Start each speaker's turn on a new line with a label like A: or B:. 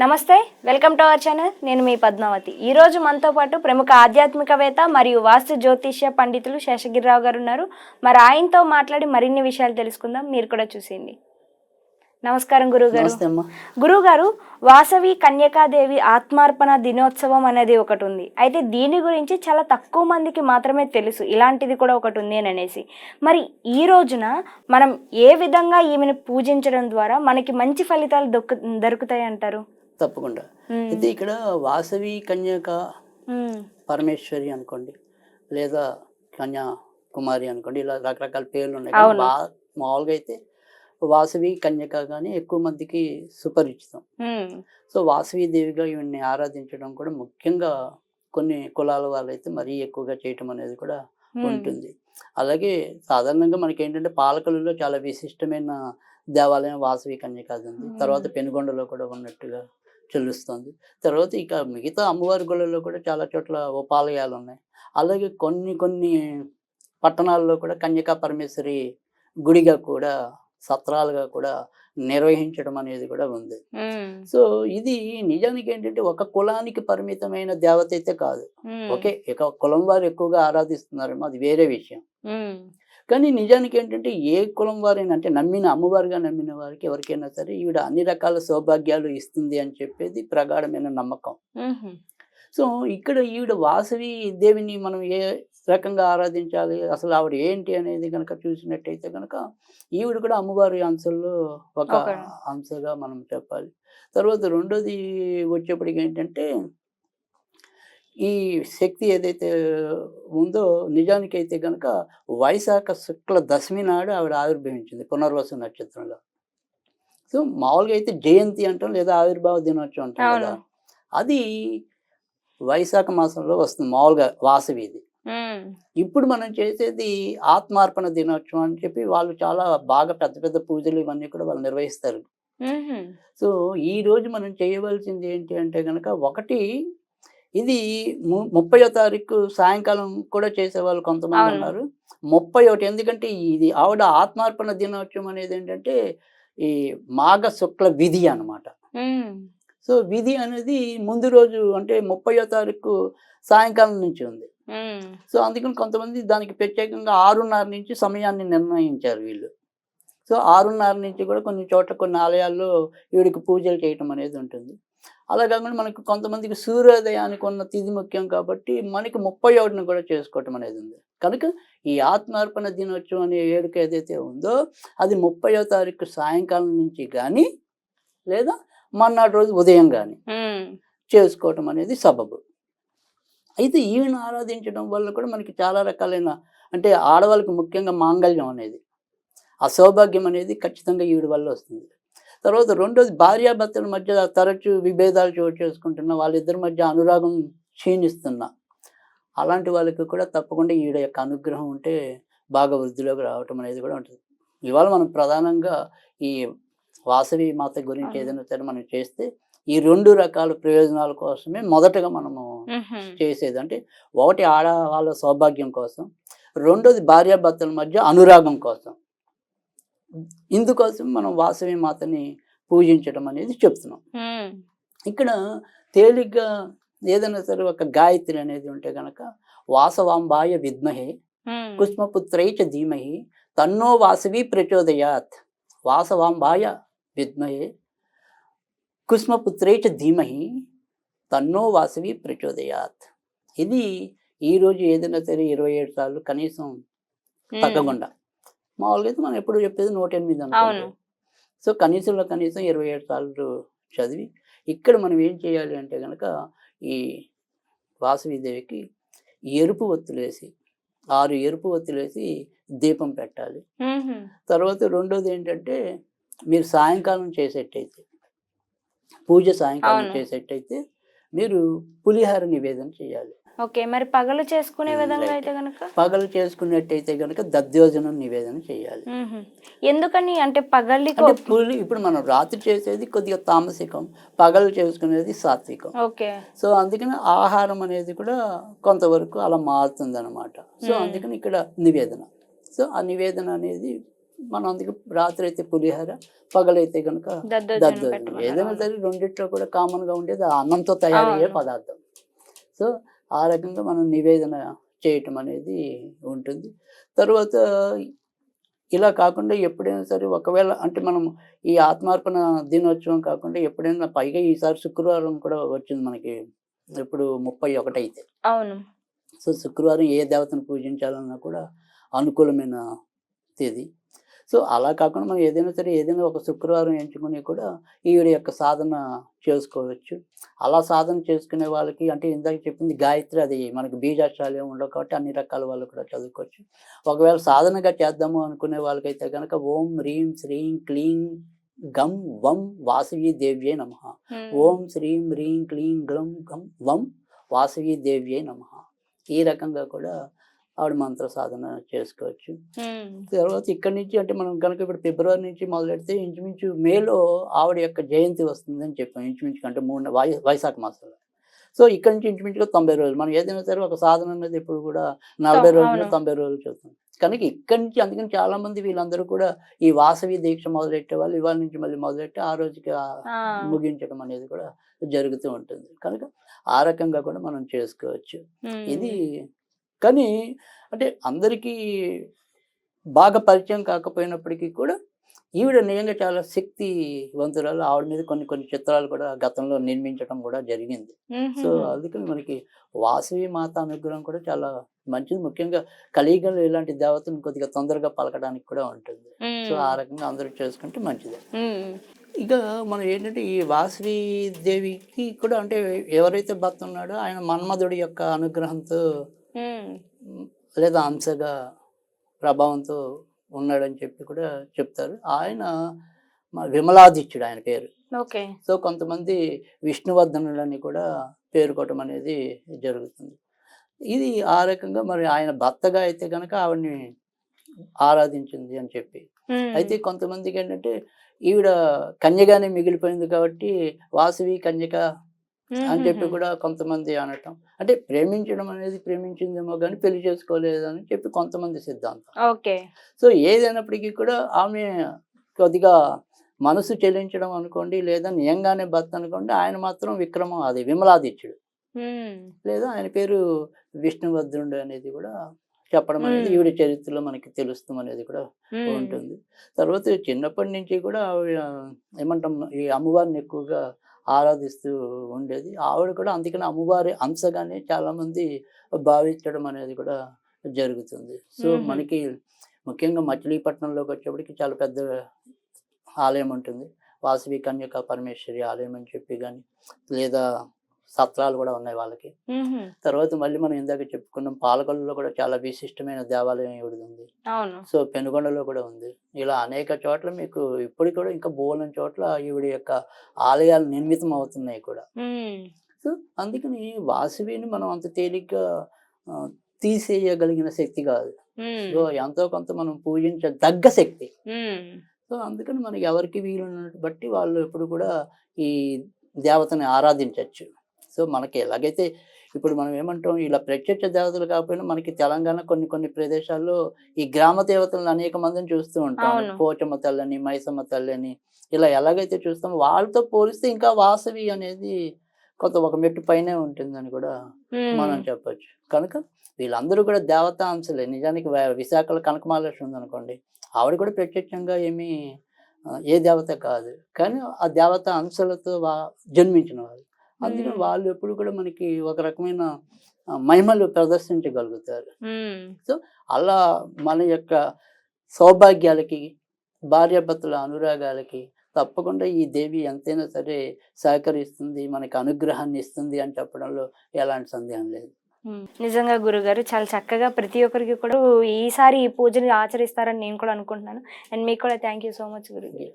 A: నమస్తే, welcome to our channel. నేను మీ పద్మావతి. ఈరోజు మనతో పాటు ప్రముఖ ఆధ్యాత్మికవేత్త మరియు వాస్తు జ్యోతిష్య పండితులు శేషగిరిరావు గారు ఉన్నారు. మరి ఆయనతో మాట్లాడి మరిన్ని విషయాలు తెలుసుకుందాం. మీరు కూడా చూసేయండి. నమస్కారం గురువుగారు. గురువుగారు, వాసవి కన్యకాదేవి ఆత్మార్పణ దినోత్సవం అనేది ఒకటి ఉంది. అయితే దీని గురించి చాలా తక్కువ మందికి మాత్రమే తెలుసు, ఇలాంటిది కూడా ఒకటి ఉంది అని అనేసి. మరి ఈ రోజున మనం ఏ విధంగా ఈమెను పూజించడం ద్వారా మనకి మంచి ఫలితాలు దొరుకుతాయి అంటారు?
B: తప్పకుండా. అయితే ఇక్కడ వాసవి కన్యక పరమేశ్వరి అనుకోండి, లేదా కన్యా కుమారి అనుకోండి, ఇలా రకరకాల పేర్లు ఉన్నాయి. మామూలుగా అయితే వాసవి కన్యక కానీ ఎక్కువ మందికి సుపరిచితం. సో వాసవి దేవిగా ఈవిడ్ని ఆరాధించడం కూడా ముఖ్యంగా కొన్ని కులాల వాళ్ళైతే మరీ ఎక్కువగా చేయటం అనేది కూడా ఉంటుంది. అలాగే సాధారణంగా మనకి ఏంటంటే పాలకులలో చాలా విశిష్టమైన దేవాలయం వాసవి కన్యకాది ఉంది. తర్వాత పెనుగొండలో కూడా ఉన్నట్టుగా చెల్లుస్తుంది. తర్వాత ఇక మిగతా అమ్మవారి గుళ్ళల్లో కూడా చాలా చోట్ల ఉపాలయాలు ఉన్నాయి. అలాగే కొన్ని పట్టణాల్లో కూడా కన్యకా పరమేశ్వరి గుడిగా కూడా సత్రాలుగా కూడా నిర్వహించడం అనేది కూడా ఉంది. సో ఇది నిజానికి ఏంటంటే ఒక కులానికి పరిమితమైన దేవత అయితే కాదు. ఓకే, ఇక కులం వారు ఎక్కువగా ఆరాధిస్తున్నారేమో అది వేరే విషయం. కానీ నిజానికి ఏంటంటే ఏ కులం వారైనా, అంటే నమ్మిన అమ్మవారిగా నమ్మిన వారికి ఎవరికైనా సరే ఈవిడ అన్ని రకాల సౌభాగ్యాలు ఇస్తుంది అని చెప్పేది ప్రగాఢమైన నమ్మకం. సో ఇక్కడ ఈవిడ వాసవి దేవిని మనం ఏ రకంగా ఆరాధించాలి, అసలు ఆవిడ ఏంటి అనేది కనుక చూసినట్టయితే కనుక ఈవిడ కూడా అమ్మవారి అంశంలో ఒక అంశగా మనం చెప్పాలి. తర్వాత రెండోది వచ్చేప్పటికి ఏంటంటే ఈ శక్తి ఏదైతే ఉందో నిజానికైతే కనుక వైశాఖ శుక్ల దశమి నాడు ఆవిడ ఆవిర్భవించింది పునర్వసు నక్షత్రంలో. సో మామూలుగా అయితే జయంతి అంటాం, లేదా ఆవిర్భావ దినోత్సవం అంటాం కదా, అది వైశాఖ మాసంలో వస్తుంది మామూలుగా వాసవిది. ఇప్పుడు మనం చేసేది ఆత్మార్పణ దినోత్సవం అని చెప్పి వాళ్ళు చాలా బాగా పెద్ద పెద్ద పూజలు ఇవన్నీ కూడా వాళ్ళు నిర్వహిస్తారు. సో ఈ రోజు మనం చేయవలసింది ఏంటి అంటే కనుక, ఒకటి ఇది 30వ తారీఖు సాయంకాలం కూడా చేసేవాళ్ళు కొంతమంది ఉన్నారు. 31, ఎందుకంటే ఇది ఆవిడ ఆత్మార్పణ దినోత్సవం అనేది ఏంటంటే ఈ మాఘ శుక్ల విధి అన్నమాట. సో విధి అనేది ముందు రోజు అంటే 30వ తారీఖు సాయంకాలం నుంచి ఉంది. సో అందుకని కొంతమంది దానికి ప్రత్యేకంగా 6:30 నుంచి సమయాన్ని నిర్ణయించారు వీళ్ళు. సో 6:30 నుంచి కూడా కొన్ని చోట్ల కొన్ని ఆలయాల్లో వీడికి పూజలు చేయటం అనేది ఉంటుంది. అలా కాకుండా మనకు కొంతమందికి సూర్యోదయానికి ఉన్న తిథి ముఖ్యం కాబట్టి మనకి 31ని కూడా చేసుకోవటం అనేది ఉంది. కనుక ఈ ఆత్మార్పణ దినోత్సవం అనే వేడుక ఏదైతే ఉందో అది 30వ తారీఖు సాయంకాలం నుంచి కానీ లేదా మర్నాడు రోజు ఉదయం కానీ చేసుకోవటం అనేది సబబు. అయితే ఈవిని ఆరాధించడం వల్ల కూడా మనకి చాలా రకాలైన, అంటే ఆడవాళ్ళకి ముఖ్యంగా మాంగళ్యం అనేది, ఆ సౌభాగ్యం అనేది ఖచ్చితంగా ఈవిడ వల్ల వస్తుంది. తర్వాత రెండోది భార్యాభర్తల మధ్య తరచు విభేదాలు చోటు చేసుకుంటున్న వాళ్ళిద్దరి మధ్య అనురాగం క్షీణిస్తున్న అలాంటి వాళ్ళకి కూడా తప్పకుండా ఈవిడ యొక్క అనుగ్రహం ఉంటే బాగా వృద్ధిలోకి రావటం అనేది కూడా ఉంటుంది. ఇవాళ మనం ప్రధానంగా ఈ వాసవి మాత గురించి ఏదైనా సరే మనం చేస్తే ఈ 2 రకాల ప్రయోజనాల కోసమే మొదటగా మనము చేసేది. అంటే ఒకటి ఆడవాళ్ళ సౌభాగ్యం కోసం, రెండోది భార్యాభర్తల మధ్య అనురాగం కోసం. ఇందుకోసం మనం వాసవి మాతని పూజించడం అనేది చెప్తున్నాం. ఇక్కడ తేలిగ్గా ఏదైనా సరే ఒక గాయత్రి అనేది ఉంటే కనుక వాసవాంబాయ విద్మహే కుష్మపుత్రైచ ధీమహి తన్నో వాసవి ప్రచోదయాత్. వాసవాంబాయ విద్మహే కుష్మపుత్రైచ ధీమహి తన్నో వాసవి ప్రచోదయాత్. ఇది ఈరోజు ఏదైనా సరే 27 సార్లు కనీసం తగ్గకుండా, మామూలుగా అయితే మనం ఎప్పుడు చెప్పేది 108 అనుకుంటాం. సో కనీసంలో కనీసం 27 సార్లు చదివి ఇక్కడ మనం ఏం చేయాలి అంటే కనుక ఈ వాసవిదేవికి ఎరుపు ఒత్తులేసి 6 ఎరుపు ఒత్తులేసి దీపం పెట్టాలి. తర్వాత రెండోది ఏంటంటే మీరు సాయంకాలం చేసేటైతే, పూజ సాయంకాలం చేసేటైతే మీరు పులిహార నివేదన చేయాలి.
A: ఓకే, మరి పగలు చేసుకునే విధంగా అయితే కనుక,
B: పగలు చేసుకున్నట్టయితే కనుక దధ్యోజనం నివేదన చేయాలి.
A: ఎందుకని అంటే పగలి
B: ఇప్పుడు మనం రాత్రి చేసేది కొద్దిగా తామసికం, పగలు చేసుకునేది సాత్వికం.
A: ఓకే,
B: సో అందుకని ఆహారం అనేది కూడా కొంతవరకు అలా మారుతుంది అనమాట. సో అందుకని ఇక్కడ నివేదన, సో ఆ నివేదన అనేది మనం అందుకే రాత్రి అయితే పులిహోర, పగలైతే కనుక
A: దద్దోజనం
B: దద్దోజనం.
A: పెట్టమన్నారు.
B: ఏదైనా
A: అవును.
B: సరే రెండిట్లో కూడా కామన్గా ఉండేది ఆ అన్నంతో తయారయ్యే
A: అవును.
B: పదార్థం. సో ఆ రకంగా మనం నివేదన చేయటం అనేది ఉంటుంది. తర్వాత ఇలా కాకుండా ఎప్పుడైనా సరే ఒకవేళ అంటే మనం ఈ ఆత్మార్పణ దినోత్సవం కాకుండా ఎప్పుడైనా పైగా ఈసారి శుక్రవారం కూడా వచ్చింది మనకి. ఇప్పుడు 31 అయితే.
A: అవును.
B: సో శుక్రవారం ఏ దేవతను పూజించాలన్నా కూడా అనుకూలమైన తేదీ. సో అలా కాకుండా మనం ఏదైనా సరే ఏదైనా ఒక శుక్రవారం ఎంచుకొని కూడా ఈవిడ యొక్క సాధన చేసుకోవచ్చు. అలా సాధన చేసుకునే వాళ్ళకి అంటే ఇందాక చెప్పింది గాయత్రి, అది మనకి బీజాక్షరాలు ఏమి ఉండవు కాబట్టి అన్ని రకాల వాళ్ళు కూడా చదువుకోవచ్చు. ఒకవేళ సాధనగా చేద్దాము అనుకునే వాళ్ళకైతే గనక ఓం హ్రీం శ్రీం క్లీం గం వం వాసవి దేవ్యై నమః. ఓం శ్రీం హ్రీం క్లీం గ్లం గం వం వాసవి దేవ్యై నమః. ఈ రకంగా కూడా ఆవిడ మంత్ర సాధన చేసుకోవచ్చు. తర్వాత ఇక్కడి నుంచి అంటే మనం కనుక ఇప్పుడు ఫిబ్రవరి నుంచి మొదలెడితే ఇంచుమించు మేలో ఆవిడ యొక్క జయంతి వస్తుందని చెప్పాం. ఇంచుమించు అంటే వైశాఖ మాసంలో. సో ఇక్కడి నుంచి ఇంచుమించుగా 90 రోజులు. మనం ఏదైనా సరే ఒక సాధన అనేది ఎప్పుడు కూడా 40 రోజులు,
A: అవును.
B: 90 రోజులు చేస్తాం. కనుక ఇక్కడి నుంచి అందుకని చాలా మంది వీళ్ళందరూ కూడా ఈ వాసవి దీక్ష మొదలెట్టే వాళ్ళు ఇవాళ నుంచి మళ్ళీ మొదలెట్టి ఆ రోజుకి ముగించడం అనేది కూడా జరుగుతూ ఉంటుంది. కనుక ఆ రకంగా కూడా మనం చేసుకోవచ్చు. ఇది కానీ అంటే అందరికీ బాగా పరిచయం కాకపోయినప్పటికీ కూడా ఈవిడ నిజంగా చాలా శక్తివంతురాలు. ఆవిడ మీద కొన్ని చిత్రాలు కూడా గతంలో నిర్మించడం కూడా జరిగింది. సో అందుకని మనకి వాసవి మాత అనుగ్రహం కూడా చాలా మంచిది. ముఖ్యంగా కలియుగంలో ఇలాంటి దేవతను కొద్దిగా తొందరగా పలకడానికి కూడా ఉంటుంది. సో ఆ రకంగా అందరూ చేసుకుంటే మంచిది. ఇక మనం ఏంటంటే ఈ వాసవి దేవికి కూడా అంటే ఎవరైతే భర్త ఉన్నాడో ఆయన మన్మధుడి యొక్క అనుగ్రహంతో లేదా అంశగా ప్రభావంతో ఉన్నాడని చెప్పి కూడా చెప్తారు. ఆయన విమలాదిత్యుడు ఆయన పేరు.
A: ఓకే.
B: సో కొంతమంది విష్ణువర్ధనులని కూడా పేర్కోవటం అనేది జరుగుతుంది. ఇది ఆ రకంగా మరి ఆయన భర్తగా అయితే కనుక ఆవిడ్ని ఆరాధించింది అని చెప్పి. అయితే కొంతమందికి ఏంటంటే ఈవిడ కన్యగానే మిగిలిపోయింది కాబట్టి వాసవి కన్యక అని చెప్పి కూడా కొంతమంది అనటం. అంటే ప్రేమించడం అనేది ప్రేమించిందేమో కానీ పెళ్లి చేసుకోలేదని చెప్పి కొంతమంది సిద్ధాంతం.
A: ఓకే.
B: సో ఏదైనప్పటికీ కూడా ఆమె కొద్దిగా మనసు చెల్లించడం అనుకోండి, లేదా నియంగానే భర్త అనుకోండి, ఆయన మాత్రం విక్రమం అది విమలాదిత్యుడు. లేదా ఆయన పేరు విష్ణువర్ధనుడు అనేది కూడా చెప్పడం అనేది ఈవిడ చరిత్రలో మనకి తెలుస్తాం అనేది కూడా ఉంటుంది. తర్వాత చిన్నప్పటి నుంచి కూడా ఏమంటాం ఈ అమ్మవారిని ఎక్కువగా ఆరాధిస్తూ ఉండేది. ఆవిడ కూడా అందుకని అమ్మవారి అంశగానే చాలా మంది భావించడం అనేది కూడా జరుగుతుంది. సో మనకి ముఖ్యంగా మచిలీపట్నంలోకి వచ్చేప్పటికి చాలా పెద్ద ఆలయం ఉంటుంది. వాసవి కన్యకా పరమేశ్వరి ఆలయం అని చెప్పి కానీ, లేదా సత్రాలు కూడా ఉన్నాయి వాళ్ళకి. తర్వాత మళ్ళీ మనం ఇందాక చెప్పుకున్నాం పాలకొల్లులో కూడా చాలా విశిష్టమైన దేవాలయం ఈవిడది ఉంది. సో పెనుగొండలో కూడా ఉంది. ఇలా అనేక చోట్ల మీకు ఇప్పటికి కూడా ఇంకా బోలెని చోట్ల ఈవిడ యొక్క ఆలయాలు నిర్మితం అవుతున్నాయి కూడా. సో అందుకని వాసవిని మనం అంత తేలిగ్గా తీసేయగలిగిన శక్తి కాదు. సో ఎంతో కొంత మనం పూజించదగ్గ శక్తి. సో అందుకని మనకి ఎవరికి వీలున్నట్టు బట్టి వాళ్ళు ఎప్పుడు కూడా ఈ దేవతని ఆరాధించవచ్చు. సో మనకి ఎలాగైతే ఇప్పుడు మనం ఏమంటాం ఇలా ప్రత్యక్ష దేవతలు కాకపోయినా మనకి తెలంగాణ కొన్ని ప్రదేశాల్లో ఈ గ్రామ దేవతలను అనేక మందిని చూస్తూ ఉంటాం. పోచమ్మ తల్లని, మైసమ్మ తల్లని ఇలా ఎలాగైతే చూస్తామో వాళ్ళతో పోలిస్తే ఇంకా వాసవి అనేది కొంత ఒక మెట్టు పైనే ఉంటుందని కూడా మనం చెప్పొచ్చు. కనుక వీళ్ళందరూ కూడా దేవతా అంశలే. నిజానికి విశాఖలో కనకమహాలక్ష్మి ఉందనుకోండి, ఆవిడ కూడా ప్రత్యక్షంగా ఏమీ ఏ దేవత కాదు, కానీ ఆ దేవతా అంశాలతో జన్మించిన వాళ్ళు. అందుకని వాళ్ళు ఎప్పుడు కూడా మనకి ఒక రకమైన మహిమలు ప్రదర్శించగలుగుతారు. సో అలా మన యొక్క సౌభాగ్యాలకి, భార్యాభర్తల అనురాగాలకి తప్పకుండా ఈ దేవి ఎంతైనా సరే సహకరిస్తుంది, మనకి అనుగ్రహాన్ని ఇస్తుంది అని చెప్పడంలో ఎలాంటి సందేహం లేదు.
A: నిజంగా గురుగారు చాలా చక్కగా ప్రతి ఒక్కరికి కూడా ఈసారి ఈ పూజని ఆచరిస్తారని నేను కూడా అనుకుంటున్నాను. అండ్ మీకు కూడా థ్యాంక్ యూ సో మచ్ గురుగారు.